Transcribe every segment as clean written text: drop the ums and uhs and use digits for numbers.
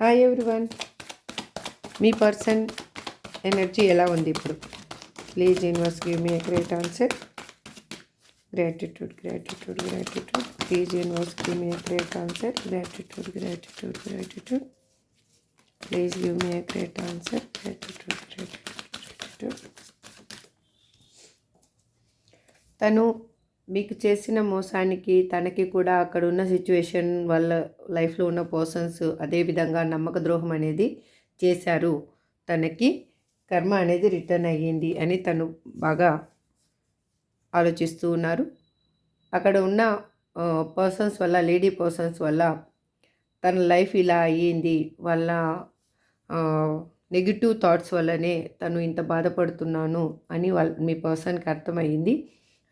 Hi everyone, మీ person energy ఎలా ఉంది ఇప్పుడు? Please universe give me a great answer. Gratitude gratitude gratitude. Please universe give me a great answer. Gratitude gratitude gratitude. Please give me a great answer. Gratitude gratitude. తను మీకు చేసిన మోసానికి తనకి కూడా అక్కడ ఉన్న సిచ్యువేషన్ వల్ల లైఫ్లో ఉన్న పర్సన్స్ అదేవిధంగా నమ్మక ద్రోహం అనేది చేశారు. తనకి కర్మ అనేది రిటర్న్ అయ్యింది అని తను బాగా ఆలోచిస్తూ ఉన్నారు. అక్కడ ఉన్న పర్సన్స్ వల్ల, లేడీ పర్సన్స్ వల్ల తన లైఫ్ ఇలా అయ్యింది, వాళ్ళ నెగిటివ్ థాట్స్ వల్లనే తను ఇంత బాధపడుతున్నాను అని మీ పర్సన్కి అర్థమయ్యింది.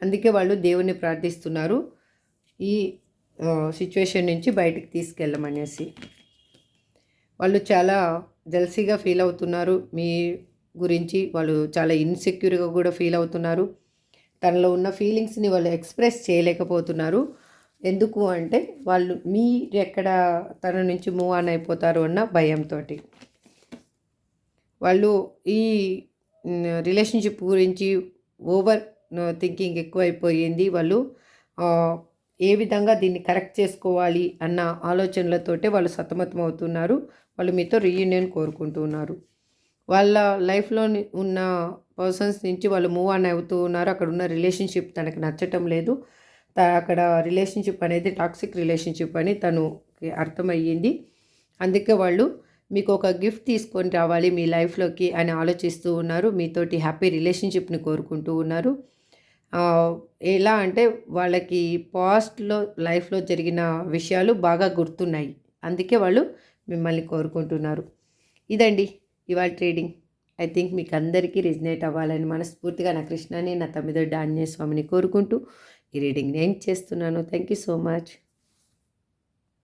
అందుకే వాళ్ళు దేవుణ్ణి ప్రార్థిస్తున్నారు ఈ సిచ్యువేషన్ నుంచి బయటికి తీసుకెళ్ళమనేసి. వాళ్ళు చాలా జెల్సీగా ఫీల్ అవుతున్నారు మీ గురించి. వాళ్ళు చాలా ఇన్సెక్యూర్గా కూడా ఫీల్ అవుతున్నారు. తనలో ఉన్న ఫీలింగ్స్ని వాళ్ళు ఎక్స్ప్రెస్ చేయలేకపోతున్నారు. ఎందుకు అంటే వాళ్ళు మీరు ఎక్కడ తన నుంచి మూవ్ ఆన్ అయిపోతారు అన్న భయంతో. వాళ్ళు ఈ రిలేషన్షిప్ గురించి ఓవర్ థింకింగ్ ఎక్కువైపోయింది. వాళ్ళు ఏ విధంగా దీన్ని కరెక్ట్ చేసుకోవాలి అన్న ఆలోచనలతోటే వాళ్ళు సతమతం అవుతున్నారు. వాళ్ళు మీతో రీయూనియన్ కోరుకుంటున్నారు. వాళ్ళ లైఫ్లో ఉన్న పర్సన్స్ నుంచి వాళ్ళు మూవ్ ఆన్ అవుతూ ఉన్నారు. అక్కడ ఉన్న రిలేషన్షిప్ తనకు నచ్చటం లేదు. అక్కడ రిలేషన్షిప్ అనేది టాక్సిక్ రిలేషన్షిప్ అని తనకి అర్థమయ్యింది. అందుకే వాళ్ళు మీకు ఒక గిఫ్ట్ తీసుకొని రావాలి మీ లైఫ్లోకి అని ఆలోచిస్తూ ఉన్నారు. మీతోటి హ్యాపీ రిలేషన్షిప్ని కోరుకుంటూ ఉన్నారు. ఎలా అంటే వాళ్ళకి పాస్ట్లో లైఫ్లో జరిగిన విషయాలు బాగా గుర్తున్నాయి. అందుకే వాళ్ళు మిమ్మల్ని కోరుకుంటున్నారు. ఇదండి ఇవాళ ట్రీడింగ్. ఐ థింక్ మీకు అందరికీ రిజనేట్ అవ్వాలని మనస్ఫూర్తిగా నా కృష్ణని, నా తమ్మిదొడ్డి ఆంజనేయ స్వామిని కోరుకుంటూ ఈ రీడింగ్ నేను చేస్తున్నాను. Thank you so much.